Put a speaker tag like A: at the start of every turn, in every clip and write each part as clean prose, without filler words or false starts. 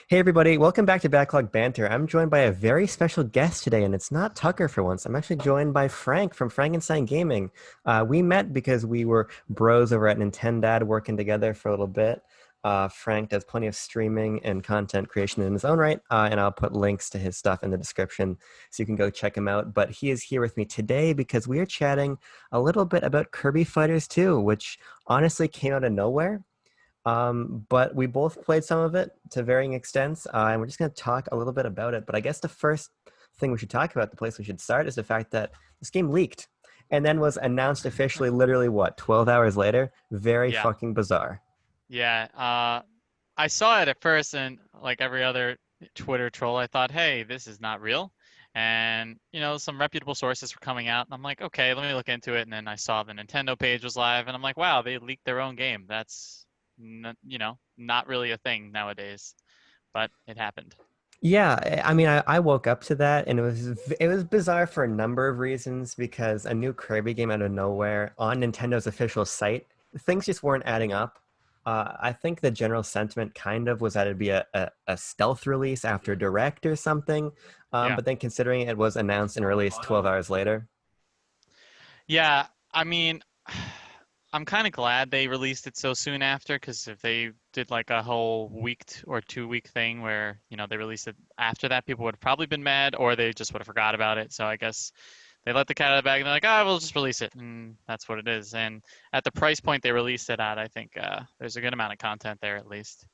A: Hey everybody, welcome back to Backlog Banter. I'm joined by a very special guest today, and it's not Tucker for once. I'm actually joined by Frank from Frankinstein Gaming. We met because we were bros over at Nintendad working together for a little bit. Frank does plenty of streaming and content creation in his own right, and I'll put links to his stuff in the description so you can go check him out. But he is here with me today because we are chatting a little bit about Kirby Fighters 2, which honestly came out of nowhere. But we both played some of it to varying extents, and we're just going to talk a little bit about it. But I guess the first thing we should talk about, the place we should start, is the fact that this game leaked and then was announced officially literally, what, 12 hours later? Very
B: Yeah,
A: fucking bizarre.
B: yeah. I saw it at first, and like every other Twitter troll, I thought, "Hey, this is not real." And some reputable sources were coming out, and I'm like, "Okay, let me look into it." And then I saw the Nintendo page was live, and I'm like, "Wow, they leaked their own game. That's not really a thing nowadays." But it happened.
A: Yeah, I mean, I woke up to that, and it was bizarre for a number of reasons because a new Kirby game out of nowhere on Nintendo's official site, things just weren't adding up. I think the general sentiment kind of was that it'd be a stealth release after Direct or something,
B: Yeah.
A: but then considering it was announced and released 12 hours later.
B: Yeah, I mean, I'm kind of glad they released it so soon after, because if they did like a whole or 2 week thing where, they released it after that, people would have probably been mad, or they just would have forgot about it. So I guess they let the cat out of the bag and they're like, ah, we'll just release it. And that's what it is. And at the price point they released it at, I think there's a good amount of content there at least.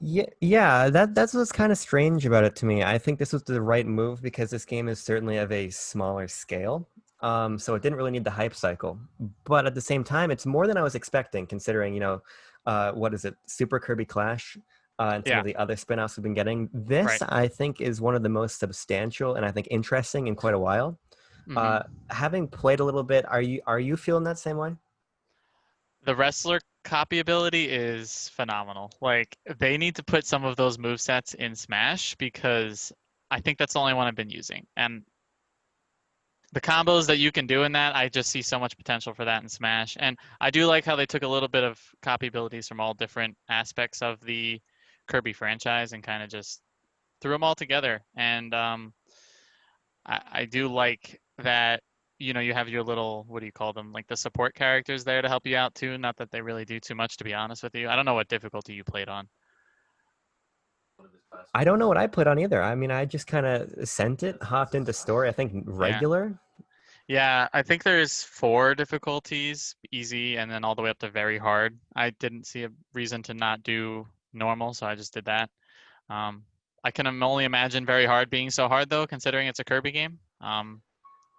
A: Yeah, that's what's kind of strange about it to me. I think this was the right move because this game is certainly of a smaller scale. So it didn't really need the hype cycle. But at the same time, it's more than I was expecting, considering, what is it, Super Kirby Clash, and some
B: Yeah,
A: of the other spin-offs we've been getting. This,
B: right.
A: I think, is one of the most substantial and I think interesting in quite a while.
B: hmm
A: Uh, Having played a little bit, are you feeling that same way?
B: The wrestler copy ability is phenomenal. Like they need to put some of those move sets in Smash, because I think that's the only one I've been using. And the combos that you can do in that, I just see so much potential for that in Smash. And I do like how they took a little bit of copy abilities from all different aspects of the Kirby franchise and kind of just threw them all together. And I do like that, you have your little, what do you call them? Like the support characters there to help you out too. Not that they really do too much, to be honest with you. I don't know what difficulty you played on.
A: I don't know what I put on either. I mean, I just kind of sent it, hopped into story, I think
B: Yeah.
A: regular.
B: Yeah, I think there's four difficulties, easy, and then all the way up to very hard. I didn't see a reason to not do normal, so I just did that. Um, I can only imagine very hard being so hard though, considering it's a Kirby game.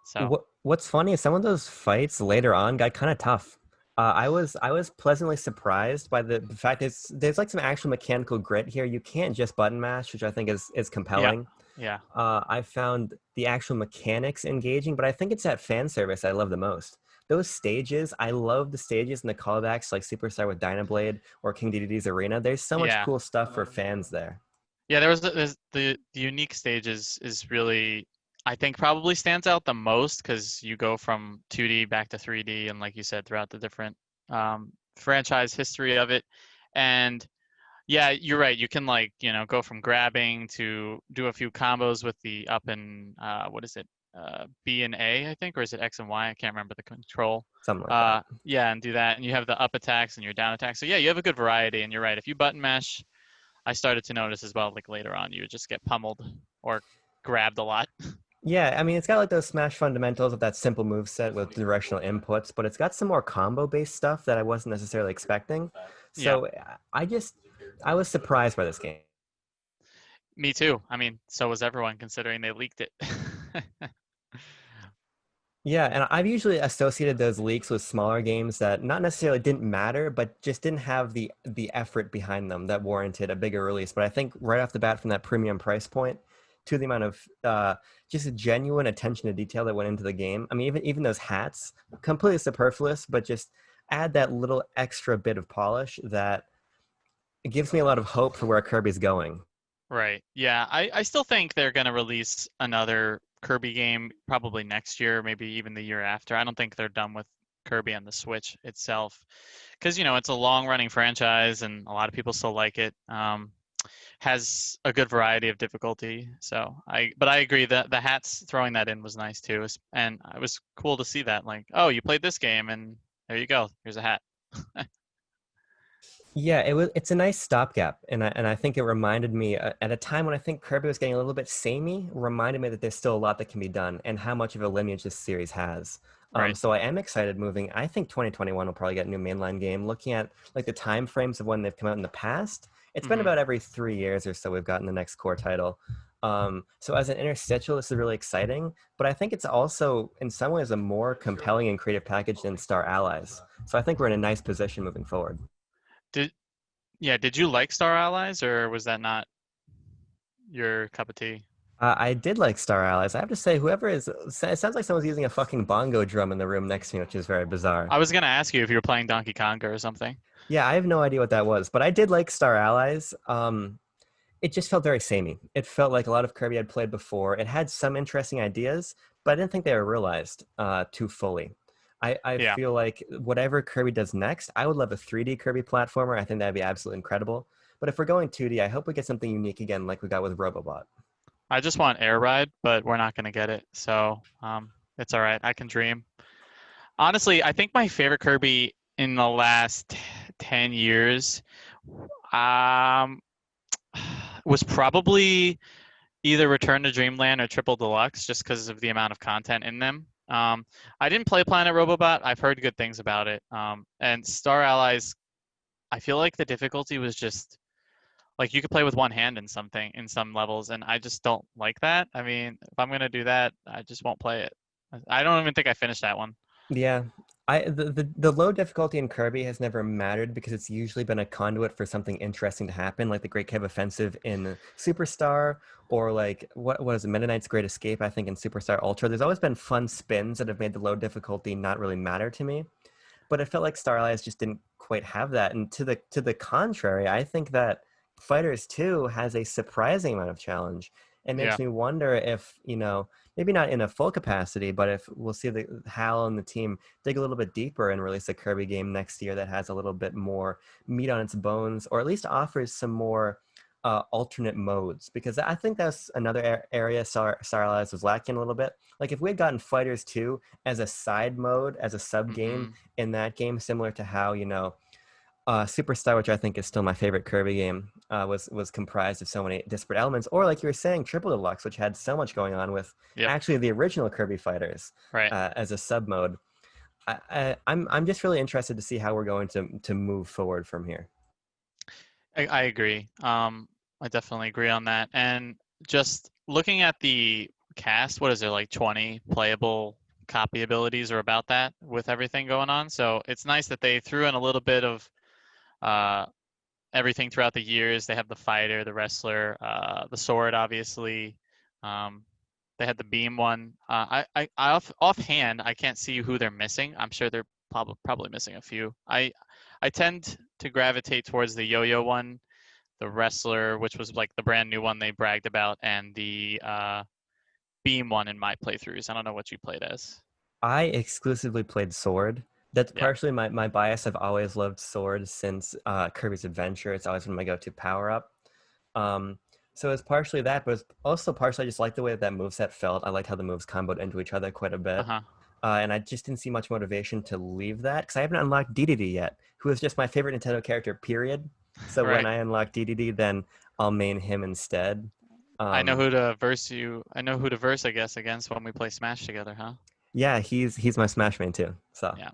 B: So
A: What's funny is some of those fights later on got kind of tough. I was pleasantly surprised by the fact there's like some actual mechanical grit here. You can't just button mash, which I think is
B: yeah,
A: compelling.
B: yeah,
A: I found the actual mechanics engaging, but I think it's that fan service I love the most. Those stages, I love the stages and the callbacks like Superstar with Dynablade or King Deddede's Arena. There's so much
B: yeah,
A: cool stuff for fans there.
B: yeah. There's the unique stages is really, I think, probably stands out the most, because you go from 2D back to 3D, and like you said, throughout the different franchise history of it. And yeah, you're right. You can, like, go from grabbing to do a few combos with the up and what is it? B and A, I think, or is it X and Y? I can't remember the control.
A: Something like that.
B: Yeah, and do that, and you have the up attacks and your down attacks. So yeah, you have a good variety, and you're right. If you button mash, I started to notice as well, like later on, you would just get pummeled or grabbed a lot.
A: Yeah, I mean, it's got like those Smash fundamentals of that simple move set with directional inputs, but it's got some more combo-based stuff that I wasn't necessarily expecting.
B: Yeah,
A: So I was surprised by this game.
B: me too. I mean, so was everyone, considering they leaked it.
A: Yeah, and I've usually associated those leaks with smaller games that not necessarily didn't matter, but just didn't have the effort behind them that warranted a bigger release. But I think right off the bat, from that premium price point to the amount of just a genuine attention to detail that went into the game. I mean, even those hats, completely superfluous, but just add that little extra bit of polish that gives me a lot of hope for where Kirby's going.
B: Right. Yeah. I still think they're going to release another Kirby game probably next year, maybe even the year after. I don't think they're done with Kirby on the Switch itself, because, it's a long running franchise and a lot of people still like it. has a good variety of difficulty. But I agree that the hats throwing that in was nice too, and it was cool to see that. Like, oh, you played this game, and there you go. Here's a hat.
A: Yeah, it's a nice stopgap, and I think it reminded me at a time when I think Kirby was getting a little bit samey, reminded me that there's still a lot that can be done, and how much of a lineage this series has.
B: Right.
A: So I am excited moving. I think 2021 will probably get a new mainline game. Looking at like the time frames of when they've come out in the past, it's been
B: Hmm.
A: about every 3 years or so we've gotten the next core title. So as an interstitial, this is really exciting, but I think it's also in some ways a more compelling and creative package than Star Allies. So I think we're in a nice position moving forward.
B: Did Yeah, did you like Star Allies, or was that not your cup of tea?
A: I did like Star Allies. I have to say, whoever is, it sounds like someone's using a fucking bongo drum in the room next to me, which is very bizarre.
B: I was gonna ask you if you were playing Donkey Kong or something.
A: Yeah, I have no idea what that was, but I did like Star Allies. It just felt very samey. It felt like a lot of Kirby I'd played before. It had some interesting ideas, but I didn't think they were realized too fully. I
B: Yeah,
A: feel like whatever Kirby does next, I would love a 3D Kirby platformer. I think that'd be absolutely incredible. But if we're going 2D, I hope we get something unique again, like we got with Robobot.
B: I just want Air Ride, but we're not gonna get it, so it's all right. I can dream. Honestly, I think my favorite Kirby in the last 10 years um, was probably either Return to Dreamland or Triple Deluxe, just because of the amount of content in them. I didn't play Planet Robobot. I've heard good things about it. And Star Allies, I feel like the difficulty was just like you could play with one hand in some levels, and I just don't like that. I mean, if I'm gonna do that, I just won't play it. I don't even think I finished that one.
A: Yeah. The low difficulty in Kirby has never mattered because it's usually been a conduit for something interesting to happen, like the Great Cave Offensive in Superstar, or like what is it, Meta Knight's Great Escape, I think in Superstar Ultra. There's always been fun spins that have made the low difficulty not really matter to me. But it felt like Star Allies just didn't quite have that. And to the contrary, I think that Fighters 2 has a surprising amount of challenge. It
B: Yeah.
A: makes me wonder if, maybe not in a full capacity, but if we'll see the Hal and the team dig a little bit deeper and release a Kirby game next year that has a little bit more meat on its bones, or at least offers some more alternate modes, because I think that's another area Star Allies was lacking a little bit. Like if we had gotten Fighters 2 as a side mode, as a sub game
B: Hmm.
A: in that game, similar to how Superstar, which I think is still my favorite Kirby game, was comprised of so many disparate elements, or like you were saying, Triple Deluxe, which had so much going on with
B: Yep.
A: actually the original Kirby fighters
B: Right.
A: as a sub mode. I'm just really interested to see how we're going to move forward from here.
B: I agree. I definitely agree on that. And just looking at the cast, what is there, like 20 playable copy abilities or about that with everything going on? So it's nice that they threw in a little bit of uh, everything throughout the years. They have the fighter, the wrestler, the sword, obviously. Um, they had the beam one. Offhand, I can't see who they're missing. I'm sure they're probably missing a few. I tend to gravitate towards the yo-yo one, the wrestler, which was like the brand new one they bragged about, and the beam one in my playthroughs. I don't know what you played as.
A: I exclusively played Sword. That's
B: Yeah.
A: partially my bias. I've always loved Sword since Kirby's Adventure. It's always been my go-to power up. Um, so it's partially that, but it's also partially I just like the way that moveset felt. I liked how the moves comboed into each other quite a
B: Uh
A: bit.
B: huh.
A: And I just didn't see much motivation to leave that because I haven't unlocked DDD yet, who is just my favorite Nintendo character, period. So when
B: Right.
A: I unlock DDD, then I'll main him instead.
B: I know
A: Um,
B: who to verse you. I know who to verse, I guess, against when we play Smash together, huh?
A: yeah, he's my Smash main too. So
B: Yeah.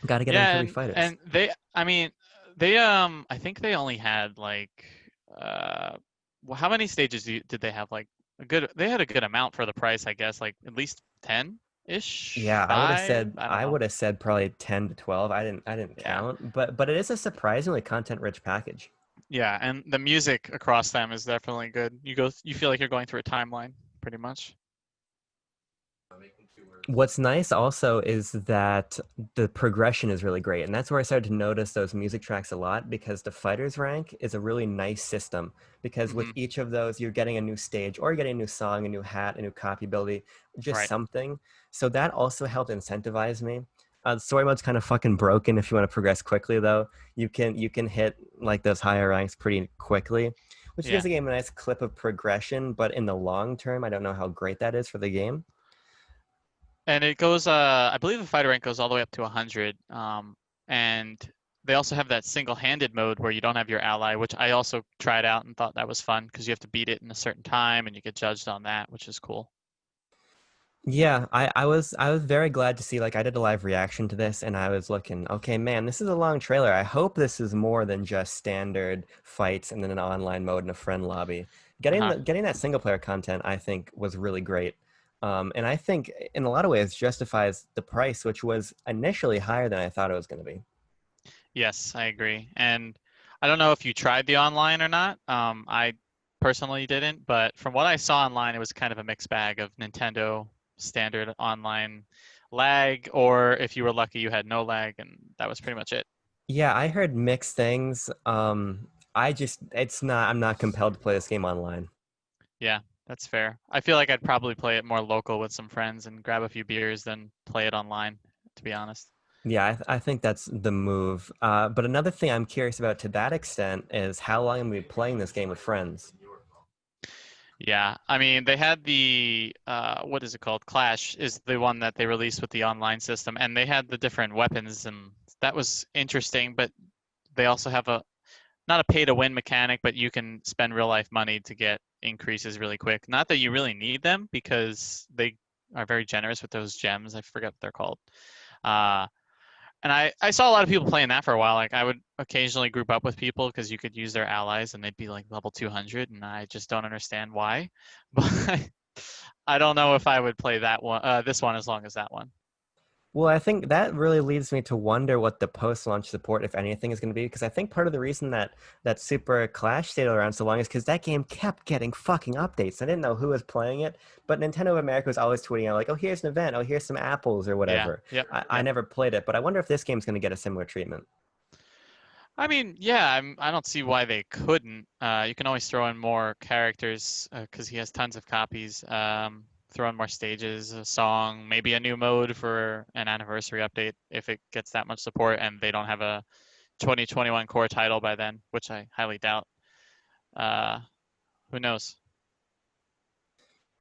A: got to get in
B: Yeah,
A: Kirby
B: and
A: Fighters.
B: I mean, I think they only had like, uh, well, how many stages did they have? Like they had a good amount for the price, I guess, like at least 10-ish,
A: Yeah,
B: five. I don't
A: I
B: know.
A: would have said probably 10 to 12. I didn't
B: Yeah.
A: count, but it is a surprisingly content-rich package.
B: Yeah, and the music across them is definitely good. You feel like you're going through a timeline, pretty much.
A: What's nice also is that the progression is really great. And that's where I started to notice those music tracks a lot because the fighters rank is a really nice system. Because with
B: Hmm.
A: each of those, you're getting a new stage or you're getting a new song, a new hat, a new copy ability, just
B: Right.
A: something. So that also helped incentivize me. Story mode's kind of fucking broken if you want to progress quickly, though. You can hit like those higher ranks pretty quickly, which gives
B: Yeah.
A: the game a nice clip of progression. But in the long term, I don't know how great that is for the game.
B: And it goes, I believe the fighter rank goes all the way up to 100. And they also have that single-handed mode where you don't have your ally, which I also tried out and thought that was fun because you have to beat it in a certain time and you get judged on that, which is cool.
A: Yeah, I was very glad to see like I did a live reaction to this and I was looking, okay, man, this is a long trailer. I hope this is more than just standard fights and then an online mode and a friend lobby. Getting
B: Uh-huh.
A: getting that single player content I think was really great. And I think in a lot of ways justifies the price, which was initially higher than I thought it was going to be.
B: Yes, I agree. And I don't know if you tried the online or not. I personally didn't, but from what I saw online, it was kind of a mixed bag of Nintendo standard online lag, or if you were lucky, you had no lag, and that was pretty much it.
A: Yeah, I heard mixed things. I just I'm not compelled to play this game online.
B: Yeah, that's fair. I feel like I'd probably play it more local with some friends and grab a few beers than play it online, to be honest.
A: Yeah, I think that's the move. But another thing I'm curious about to that extent is how long I'm going to be playing this game with friends.
B: Yeah, I mean, they had the what is it called? Clash is the one that they released with the online system, and they had the different weapons, and that was interesting. But they also have a not a pay to win mechanic, but you can spend real life money to get increases really quick. Not that you really need them because they are very generous with those gems. I forget what they're called. Uh, and I saw a lot of people playing that for a while. Like I would occasionally group up with people because you could use their allies and they'd be like level 200, and I just don't understand why. But I don't know if I would play that one, this one as long as that one.
A: Well, I think that really leads me to wonder what the post-launch support, if anything, is going to be. Because I think part of the reason that Super Clash stayed around so long is because that game kept getting fucking updates. I didn't know who was playing it, but Nintendo of America was always tweeting out like, "Oh, here's an event. Oh, here's some apples or
B: Yeah.
A: whatever."
B: Yep.
A: I
B: Yep.
A: never played it, but I wonder if this game's going to get a similar treatment.
B: I mean, yeah, I don't see why they couldn't. You can always throw in more characters because he has tons of copies. Throw in more stages, a song, maybe a new mode for an anniversary update if it gets that much support and they don't have a 2021 core title by then, which I highly doubt. Uh, who knows?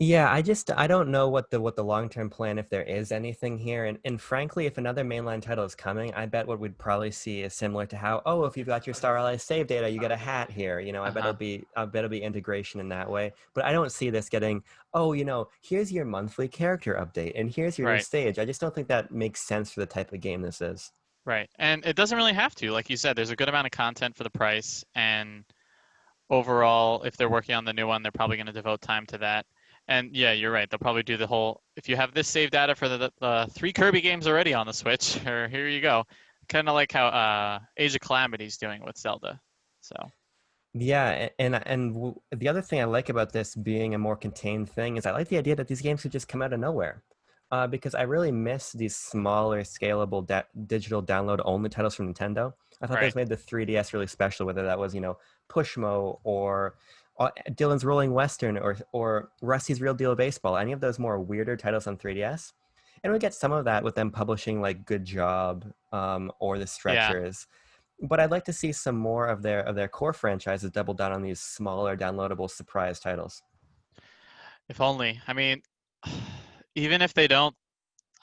A: Yeah, I don't know what the long-term plan if there is anything here. And frankly, if another mainline title is coming, I bet what we'd probably see is similar to how, oh, if you've got your Star Allies save data, you get a hat here.
B: Uh-huh.
A: I bet it'll be integration in that way. But I don't see this getting, oh, here's your monthly character update and here's your new
B: Right.
A: stage. I just don't think that makes sense for the type of game this is.
B: Right. And it doesn't really have to. Like you said, there's a good amount of content for the price. And overall, if they're working on the new one, they're probably going to devote time to that. And yeah, you're right. They'll probably do the whole, if you have this save data for the three Kirby games already on the Switch, or here you go. Kind of like how Age of Calamity is doing with Zelda. So,
A: Yeah, the other thing I like about this being a more contained thing is I like the idea that these games could just come out of nowhere. Because I really miss these smaller, scalable digital download only titles from Nintendo. I thought
B: right.
A: those made the 3DS really special, whether that was, Pushmo or Dylan's Rolling Western or Rusty's Real Deal Baseball, any of those more weirder titles on 3DS. And we get some of that with them publishing like Good Job or The
B: Yeah,
A: Stretchers, but I'd like to see some more of their core franchises double down on these smaller downloadable surprise titles.
B: if only. I mean, even if they don't,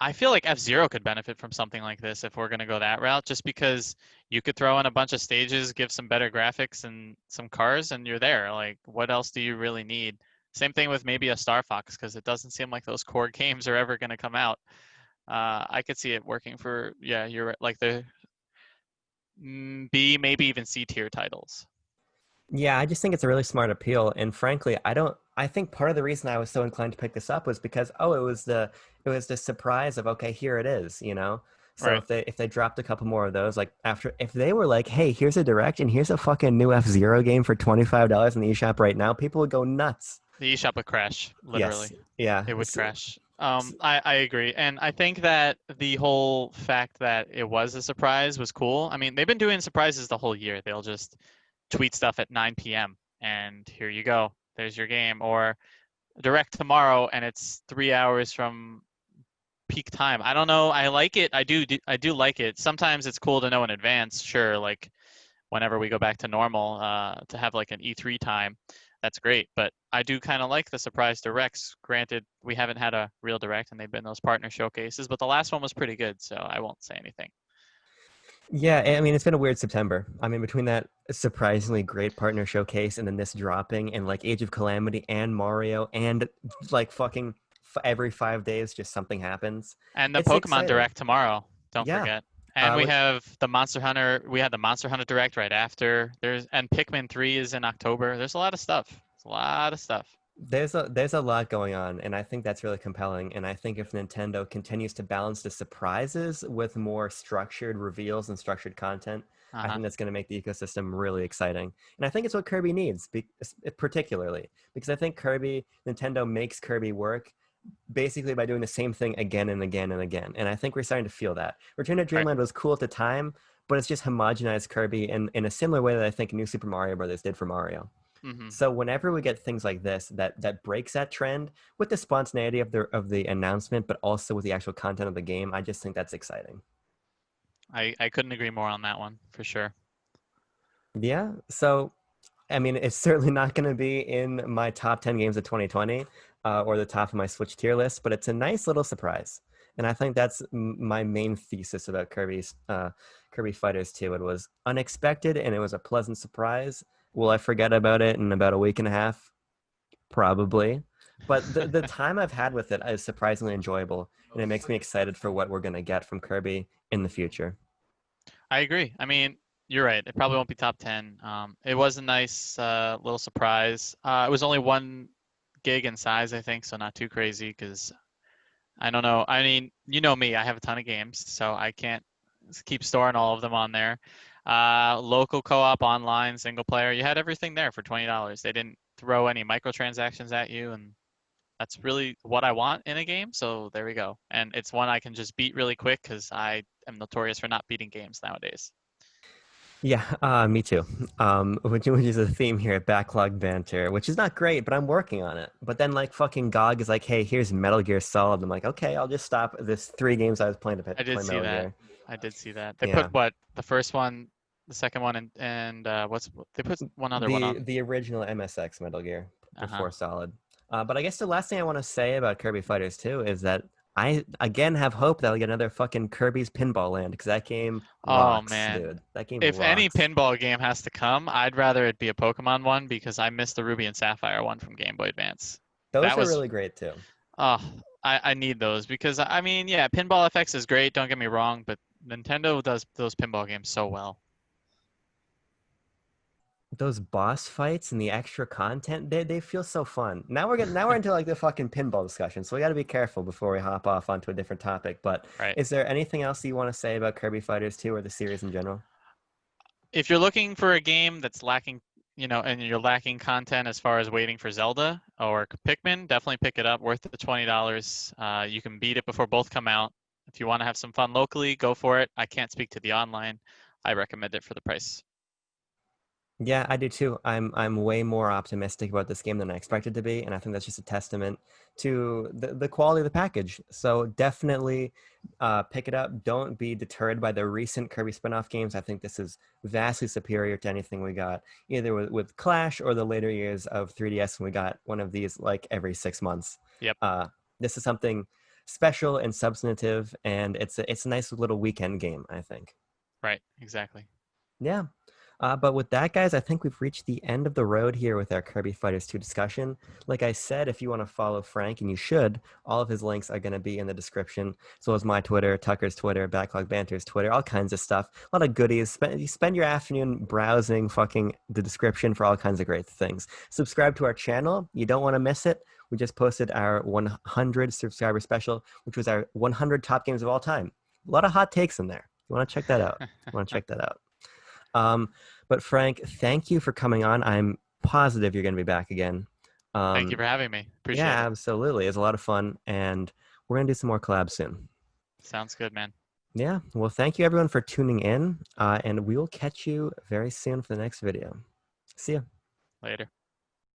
B: I feel like F-Zero could benefit from something like this if we're going to go that route, just because you could throw in a bunch of stages, give some better graphics and some cars, and you're there. Like, what else do you really need? Same thing with maybe a Star Fox, because it doesn't seem like those core games are ever going to come out. I could see it working for, yeah, you're right, like the B, maybe even C tier titles.
A: Yeah, I just think it's a really smart appeal, and frankly, I think part of the reason I was so inclined to pick this up was because it was the surprise of okay, here it is. So
B: Right.
A: if they dropped a couple more of those, like after if they were like, hey, here's a direct and here's a fucking new F-Zero game for $25 in the eShop right now, people would go nuts.
B: The eShop would crash,
A: Yes,
B: literally.
A: yeah.
B: It would crash. I agree. And I think that the whole fact that it was a surprise was cool. I mean, they've been doing surprises the whole year. They'll just tweet stuff at 9 p.m. and here you go. There's your game. Or direct tomorrow and it's 3 hours from peak time. I don't know. I like it. I do like it. Sometimes it's cool to know in advance. Sure, like whenever we go back to normal, to have like an E3 time, that's great. But I do kind of like the surprise directs. Granted, we haven't had a real direct, and they've been those partner showcases, but the last one was pretty good, so I won't say anything.
A: Yeah, I mean, it's been a weird September. I mean, between that surprisingly great partner showcase and then this dropping and like Age of Calamity and Mario and like fucking every 5 days, just something happens.
B: And the
A: It's
B: Pokemon
A: exciting.
B: Direct tomorrow, don't
A: Yeah.
B: forget. And we
A: Which
B: have the Monster Hunter. We had the Monster Hunter Direct right after. And Pikmin 3 is in October. There's a lot of stuff. There's a lot of stuff.
A: there's a lot going on, and I think that's really compelling. And I think if Nintendo continues to balance the surprises with more structured reveals and structured content, I
B: Uh-huh.
A: think that's going to make the ecosystem really exciting. And I think it's what Kirby needs, particularly because I think Nintendo makes Kirby work basically by doing the same thing again and again and again. And I think we're starting to feel that. Return to
B: Right.
A: Dreamland was cool at the time, but it's just homogenized Kirby in a similar way that I think New Super Mario Brothers did for Mario.
B: Hmm.
A: So whenever we get things like this that breaks that trend with the spontaneity of the announcement, but also with the actual content of the game, I just think that's exciting.
B: I couldn't agree more on that one for sure.
A: Yeah. So I mean, it's certainly not going to be in my top 10 games of 2020 or the top of my Switch tier list, but it's a nice little surprise. And I think that's my main thesis about Kirby Fighters 2. It was unexpected and it was a pleasant surprise. Will I forget about it in about a week and a half? Probably. But the time I've had with it is surprisingly enjoyable, and it makes me excited for what we're going to get from Kirby in the future.
B: I agree. I mean, you're right. It probably won't be top 10. It was a nice little surprise. It was only 1 gig in size, I think, so not too crazy because I don't know. I mean, you know me, I have a ton of games, so I can't keep storing all of them on there. Local co-op, online, single player, you had everything there for $20. They didn't throw any microtransactions at you, and that's really what I want in a game. So there we go. And it's one I can just beat really quick because I am notorious for not beating games nowadays.
A: Yeah, me too. Which is a theme here at Backlog Banter, which is not great, but I'm working on it. But then, like, fucking GOG is like, hey, here's Metal Gear Solid. I'm like, okay, I'll just stop this 3 games I was playing to
B: I did
A: play
B: see
A: Metal
B: that.
A: Gear.
B: I did see that. They
A: Yeah,
B: put what the first one, the second one, and what's they put one other one on.
A: the original MSX Metal Gear
B: Uh-huh.
A: before Solid. But I guess the last thing I want to say about Kirby Fighters 2 is that I again have hope that I'll get another fucking Kirby's Pinball Land because that game
B: Oh
A: rocks,
B: man.
A: dude. That game
B: If any
A: rocks.
B: pinball game has to come, I'd rather it be a Pokemon one because I missed the Ruby and Sapphire one from Game Boy Advance.
A: Those
B: That
A: are
B: was
A: really great too.
B: oh, I need those because I mean, yeah, Pinball FX is great, don't get me wrong, but Nintendo does those pinball games so well.
A: Those boss fights and the extra content, they feel so fun. Now we're into like the fucking pinball discussion, so we got to be careful before we hop off onto a different topic. But
B: Right.
A: is there anything else you want to say about Kirby Fighters 2 or the series in general?
B: If you're looking for a game that's lacking, and you're lacking content as far as waiting for Zelda or Pikmin, definitely pick it up. Worth the $20. You can beat it before both come out. If you want to have some fun locally, go for it. I can't speak to the online. I recommend it for the price.
A: Yeah, I do too. I'm way more optimistic about this game than I expected to be, and I think that's just a testament to the quality of the package. So definitely pick it up. Don't be deterred by the recent Kirby spin-off games. I think this is vastly superior to anything we got either with Clash or the later years of 3DS when we got one of these like every 6 months.
B: Yep.
A: Uh, this is something special and substantive, and it's a nice little weekend game, I think.
B: Right. Exactly.
A: Yeah. But with that, guys, I think we've reached the end of the road here with our Kirby Fighters 2 discussion. Like I said, if you want to follow Frank, and you should, all of his links are going to be in the description, as well as my Twitter, Tucker's Twitter, Backlog Banter's Twitter, all kinds of stuff. A lot of goodies. Spend your afternoon browsing fucking the description for all kinds of great things. Subscribe to our channel. You don't want to miss it. We just posted our 100 subscriber special, which was our 100 top games of all time. A lot of hot takes in there. You want to check that out. You want to check that out. Um, but Frank, thank you for coming on. I'm positive you're going to be back again.
B: Thank you
A: Um,
B: for having me. Appreciate
A: yeah,
B: it.
A: absolutely. It's a lot of fun, and we're going to do some more collabs soon.
B: Sounds good, man.
A: Yeah. Well, thank you everyone for tuning in, and we will catch you very soon for the next video. See ya.
B: Later.